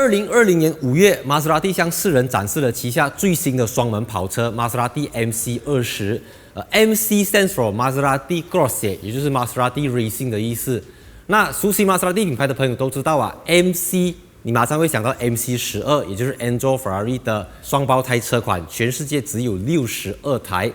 2020年5月，玛莎拉蒂向世人展示了旗下最新的双门跑车玛莎拉蒂 MC20。MC stands for Maserati Corsa， 也就是玛莎拉蒂 Racing 的意思。那熟悉玛莎拉蒂品牌的朋友都知道啊 ，MC 你马上会想到 MC12， 也就是 Enzo Ferrari 的双胞胎车款，全世界只有62台。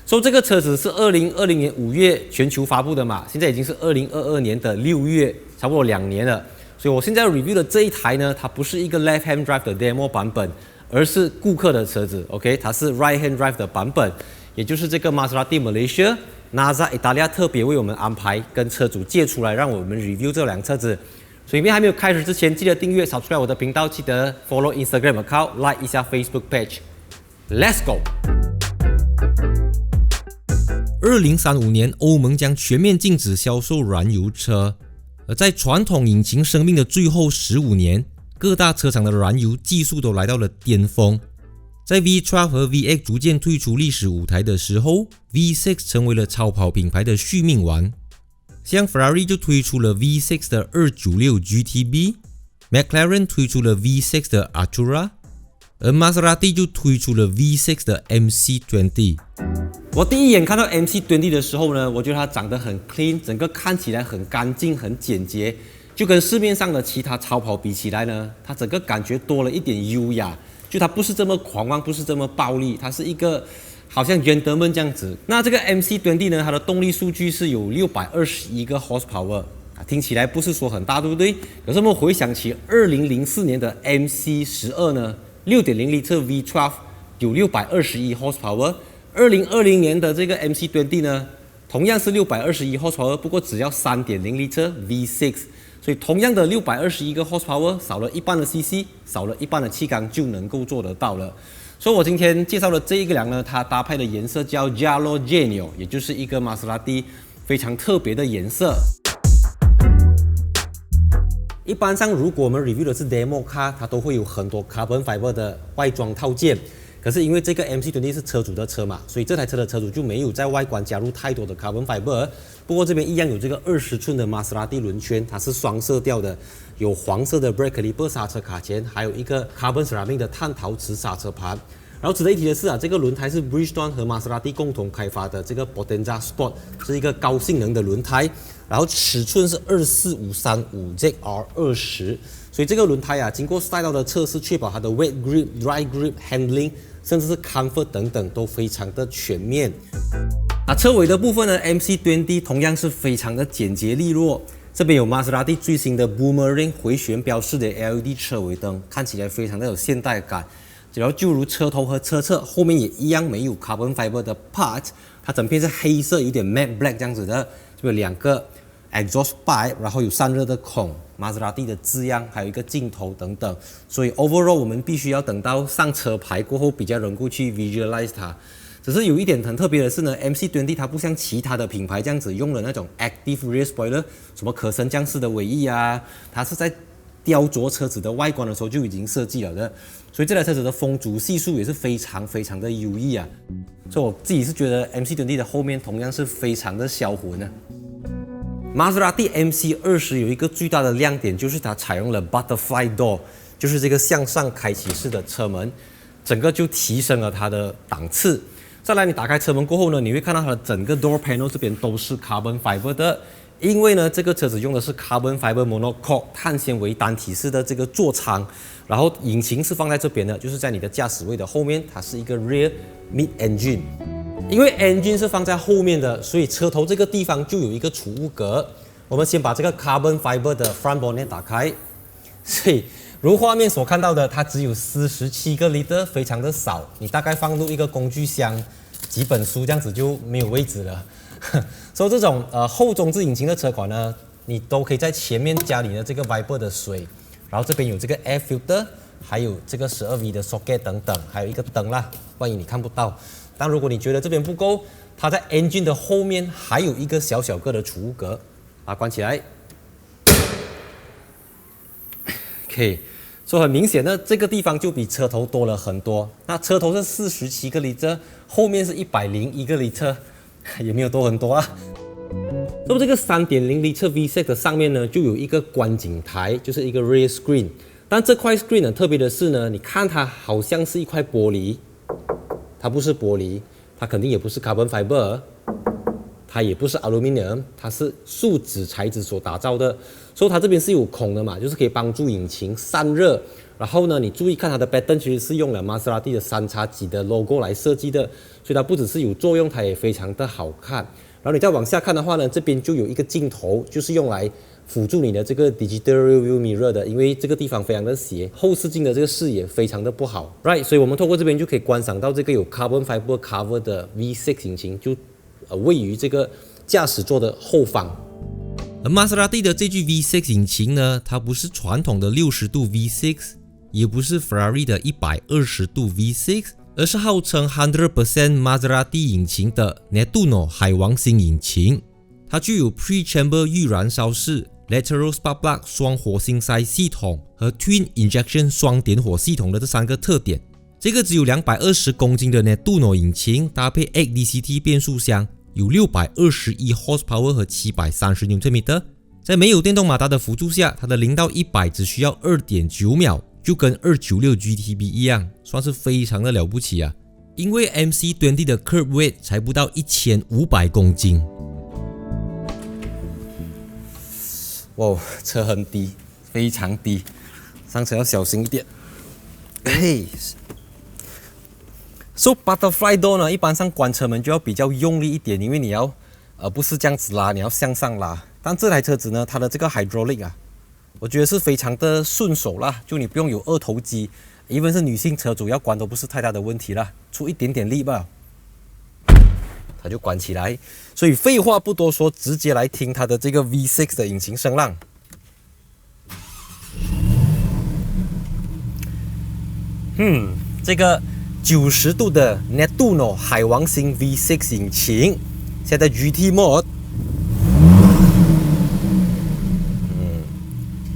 所以这个车子是2020年5月全球发布的嘛，现在已经是2022年的6月，差不多2年了。所以我现在 review 的这一台呢，它不是一个 left hand drive 的 demo 版本，而是顾客的车子 ，OK， 它是 right hand drive 的版本，也就是这个玛莎拉蒂 Malaysia NASA 意大利特别为我们安排跟车主借出来，让我们 review 这辆车子。所以影片还没有开始之前，记得订阅 subscribe 我的频道，记得 follow Instagram account，like 一下 Facebook page。Let's go。2035年，欧盟将全面禁止销售燃油车。而在传统引擎生命的最后15年，各大车厂的燃油技术都来到了巅峰。在 V12 和 VX 逐渐退出历史舞台的时候 ，V6 成为了超跑品牌的续命王。像 Ferrari 就推出了 V6 的296 GTB，McLaren 推出了 V6 的 Artura， 而玛莎拉蒂就推出了 V6 的 MC20。我第一眼看到 MC20 的时候呢，我觉得它长得很 clean， 整个看起来很干净、很简洁，就跟市面上的其他超跑比起来呢，它整个感觉多了一点优雅，就它不是这么狂妄，不是这么暴力，它是一个好像 gentleman 这样子。那这个 MC20 呢，它的动力数据是有621个 horsepower， 听起来不是说很大，对不对？可是我们回想起2004年的 MC12 呢， 6.0 litre V12 有621 horsepower。2020年的这个 MC20 呢，同样是621 horsepower， 不过只要 3.0 litre V6， 所以同样的621个 horsepower， 少了一半的 cc， 少了一半的气缸就能够做得到了。所以我今天介绍的这一辆呢，它搭配的颜色叫 Giallo Genio， 也就是一个玛莎拉蒂非常特别的颜色。一般上，如果我们 review 的是 demo car， 它都会有很多 carbon fiber 的外装套件。可是因为这个 MC20 是车主的车嘛，所以这台车的车主就没有在外观加入太多的 carbon fiber。不过这边一样有这个20寸的玛莎拉蒂轮圈，它是双色调的，有黄色的 brake caliper 刹车卡钳，还有一个 carbon ceramic 的碳陶瓷刹车盘。然后值得一提的是啊，这个轮胎是 Bridgestone 和玛莎拉蒂共同开发的这个 Potenza Sport， 是一个高性能的轮胎，然后尺寸是24535 ZR20， 所以这个轮胎啊，经过赛道的测试，确保它的 wet grip、dry grip、handling， 甚至是 comfort 等等都非常的全面。车尾的部分呢 ，MC20 同样是非常的简洁利落。这边有玛莎拉蒂最新的 Boomerang 回旋标式的 LED 车尾灯，看起来非常的有现代感。然后就如车头和车侧后面也一样没有 carbon fiber 的 part， 它整片是黑色，有点 matte black 这样子的，就有2个 exhaust pipe， 然后有散热的孔，玛莎拉蒂的字样，还有一个镜头等等。所以 overall 我们必须要等到上车牌过后比较能够去 visualize 它。只是有一点很特别的是呢 ，MC20 它不像其他的品牌这样子用了那种 active rear spoiler， 什么可升降式的尾翼啊，它是在雕琢车子的外观的时候就已经设计了的，所以这台车子的风阻系数也是非常的优异啊。所以我自己是觉得 MC20 的后面同样是非常的销魂啊。玛莎拉蒂 MC20 有一个最大的亮点，就是它采用了 butterfly door， 就是这个向上开启式的车门，整个就提升了它的档次。再来，你打开车门过后呢，你会看到它的整个 door panel 这边都是 carbon fiber 的。因为呢，这个车子用的是 carbon fiber monocoque 碳纤维单体式的这个座舱，然后引擎是放在这边的，就是在你的驾驶位的后面，它是一个 rear mid engine。因为 engine 是放在后面的，所以车头这个地方就有一个储物格。我们先把这个 carbon fiber 的 front bonnet 打开，所以如画面所看到的，它只有47个 liter， 非常的少，你大概放入一个工具箱、几本书这样子就没有位置了。所以这种后中置引擎的车款呢，你都可以在前面加你的这个 Viper 的水，然后这边有这个 air filter， 还有这个12V 的 socket 等等，还有一个灯啦，万一你看不到。但如果你觉得这边不够，它在 engine 的后面还有一个小小个的储物格，把它关起来。OK， 所以很明显的，这个地方就比车头多了很多。那车头是47个 liter， 后面是101个 liter。也没有多很多啊。那么这个 3.0 litre V6 的上面呢，就有一个观景台，就是一个 rear screen。但这块 screen 很特别的是呢，你看它好像是一块玻璃，它不是玻璃，它肯定也不是 carbon fiber， 它也不是 aluminium， 它是树脂材质所打造的，所以它这边是有孔的嘛，就是可以帮助引擎散热。然后呢，你注意看它的 pattern 其实是用了玛莎拉蒂的3X的 logo 来设计的，所以它不只是有作用，它也非常的好看。然后你再往下看的话呢，这边就有一个镜头，就是用来辅助你的这个 digital rear mirror 的，因为这个地方非常的斜，后视镜的这个视野非常的不好 ，right？ 所以我们透过这边就可以观赏到这个有 carbon fiber cover 的 V6 引擎，就位于这个驾驶座的后方。而玛莎拉蒂的这具 V6 引擎呢，它不是传统的60度 V6， 也不是 Ferrari 的120度 V6， 而是号称 100% 玛莎拉蒂引擎的 Nettuno 海王星引擎。它具有 Pre-Chamber 预燃烧式、Lateral Spark Plug 双活性塞系统和 Twin Injection 双点火系统的这3个特点。这个只有220公斤的 Nettuno 引擎搭配 8DCT 变速箱，有621 horsepower 和730 Nm， 在没有电动马达的辅助下，它的0到100只需要 2.9 秒，就跟296 GTB 一样，算是非常的了不起啊！因为 MC20 的 curb weight 才不到1500公斤。哇，车很低，非常低，上车要小心一点。嘿，So butterfly door 呢，一般上关车门就要比较用力一点，因为你要不是这样子拉，你要向上拉。但这台车子呢，它的这个 hydraulic 啊，我觉得是非常的顺手啦，就你不用有2头肌，even是女性车主要关都不是太大的问题啦，出一点点力吧，它就关起来。所以废话不多说，直接来听它的这个 V6 的引擎声浪。这个90度的 Nettuno 海王星 V6 引擎，现在 GT mode，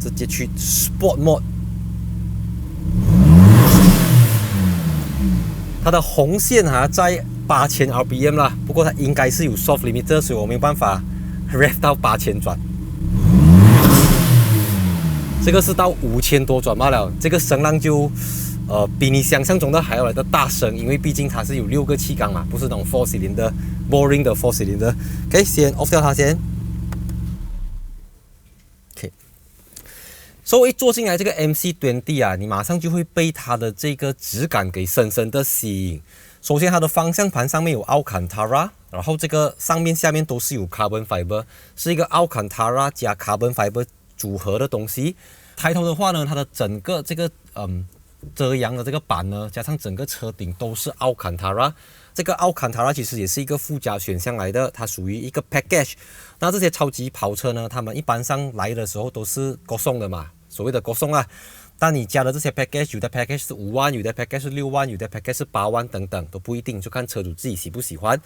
直接去 Sport mode。它的红线在8000 RPM 啦，不过它应该是有 soft limiter， 所以我没有办法 rev 到8000转。这个是到5000多转罢了，这个声浪就比你想象中的还要来的大声，因为毕竟它是有6个气缸嘛，不是那种 4 cylinder boring 的 4 cylinder。OK， 先 off 掉它先。OK， 所以坐进来这个 MC20 啊，你马上就会被它的这个质感给深深的吸引。首先，它的方向盘上面有 Alcantara， 然后这个上面下面都是有 carbon fiber， 是一个 Alcantara 加 carbon fiber 组合的东西。抬头的话呢，它的整个这个遮阳的这个板呢，加上整个车顶都是 Alcantara。这个 Alcantara 其实也是一个附加选项来的，它属于一个 package。那这些超级跑车呢，他们一般上来的时候都是国送的嘛，所谓的国送啊。但你加的这些 package， 有的 package 是5万，有的 package 是6万，有的 package 是8万等等，都不一定，就看车主自己喜不喜欢。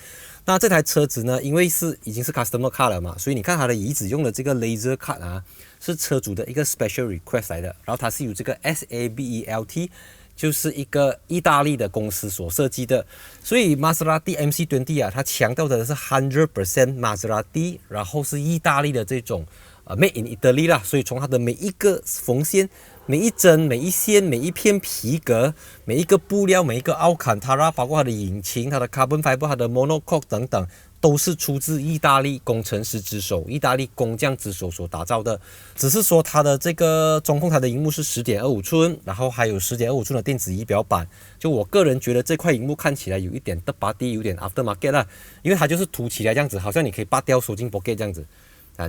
那这台车子呢，因为已经是 customer car 了嘛，所以你看它的椅子用的这个 laser cut 啊，是车主的一个 special request 来的。然后它是由这个 SABELT， 就是一个意大利的公司所设计的。所以玛莎拉蒂 MC20 啊，它强调的是 100% 玛莎拉蒂，然后是意大利的这种made in Italy 啦。所以从它的每一个缝线、每一针、每一线、每一片皮革、每一个布料、每一个Alcantara，包括它的引擎、它的 carbon fiber、它的 monocoque 等等，都是出自意大利工程师之手、意大利工匠之手所打造的。只是说它的这个中控台的荧幕是 10.25 寸，然后还有 10.25 寸的电子仪表板。就我个人觉得这块荧幕看起来有一点 third body， 有点 aftermarket 啦，因为它就是凸起来这样子，好像你可以拔掉收进 pocket 这样子。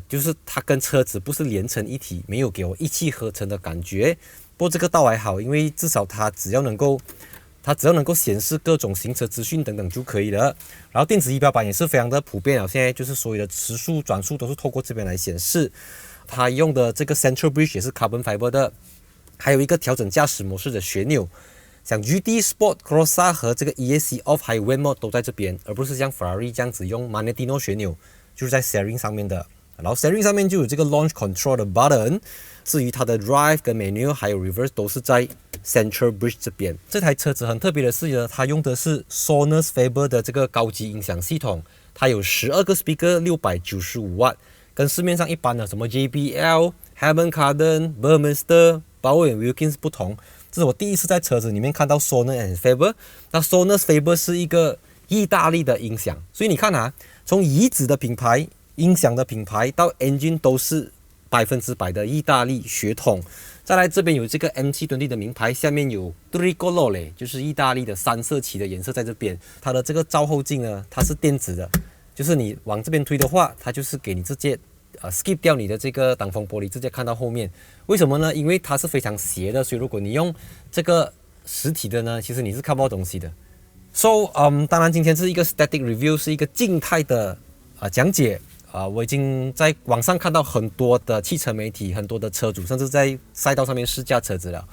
就是它跟车子不是连成一体，没有给我一气呵成的感觉。不过这个倒还好，因为至少它只要能够显示各种行车资讯等等就可以了。然后电子仪表板也是非常的普遍了，现在就是所有的时速、转速都是透过这边来显示。它用的这个 Central Bridge 也是 Carbon Fiber 的，还有一个调整驾驶模式的旋钮。像 GT、Sport、Corsa 和这个 ESC Off 还有 Wave Mode 都在这边，而不是像 Ferrari 这样子用 Magnetino 旋钮，就是在 Steering 上面的。然后 Steering 上面就有这个 Launch Control 的 button， 至于它的 Drive 跟 Menu 还有 Reverse 都是在 Central Bridge 这边。这台车子很特别的是呢，它用的是 Sonus Faber 的这个高级音响系统，它有12个 speaker 695 瓦，跟市面上一般的什么 JBL、Harman Kardon、Burmester、Bower Wilkins 不同，这是我第一次在车子里面看到 Sonor and Faber。那 Sonor Faber 是一个意大利的音响，所以你看啊，从椅子的品牌、音响的品牌到 engine 都是100%的意大利血统。再来这边有这个 MC20 的名牌，下面有 Tricolore， 就是意大利的3色旗的颜色在这边。它的这个照后镜呢，它是电子的，就是你往这边推的话，它就是给你直接skip 掉你的这个挡风玻璃，直接看到后面。为什么呢？因为它是非常斜的，所以如果你用这个实体的呢，其实你是看不到东西的。So， 当然今天是一个 static review， 是一个静态的讲解。我已经在网上看到很多的汽车媒体、很多的车主，甚至在赛道上面试驾车子了。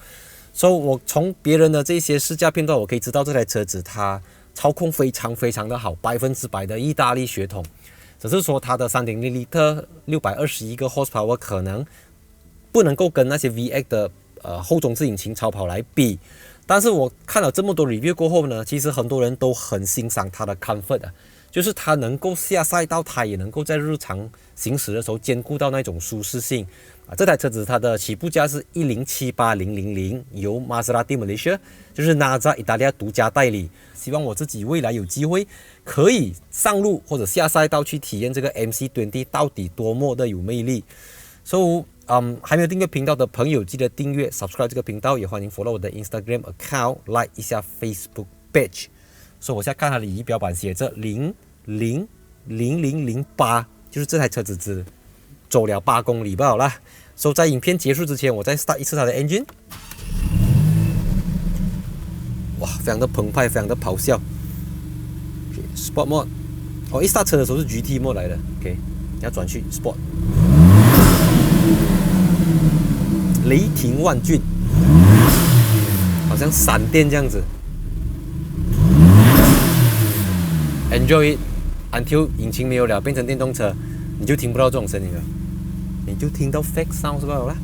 所以我从别人的这些试驾片段，我可以知道这台车子它操控非常非常的好，100%的意大利血统。只是说它的 3.0 L 621个 horsepower 可能不能够跟那些 VX 的后中置引擎超跑来比。但是我看了这么多 review 过后呢，其实很多人都很欣赏它的 comfort 就是它能够下赛道，它也能够在日常行驶的时候兼顾到那种舒适性。这台车子它的起步价是1078000，由 Maserati Malaysia， 就是 NAZA 意大利独家代理。希望我自己未来有机会可以上路或者下赛道去体验这个 MC20 到底多么的有魅力。So，还没有订阅频道的朋友，记得订阅 subscribe 这个频道，也欢迎 follow 我的 Instagram account，like 一下 Facebook page。所以我现在看它的仪表板写着000008，就是这台车子只走了8公里罢了啦。所以在影片结束之前，我再 start 一次它的 engine。哇，非常的澎湃，非常的咆哮。Sport mode， 一start车的时候是 GT mode 来的 ，OK， 你要转去 Sport。雷霆万钧，好像闪电这样子。Enjoy it until 引擎没有了，变成电动车，你就听不到这种声音了，你就听到 fake sound 是吧？好了。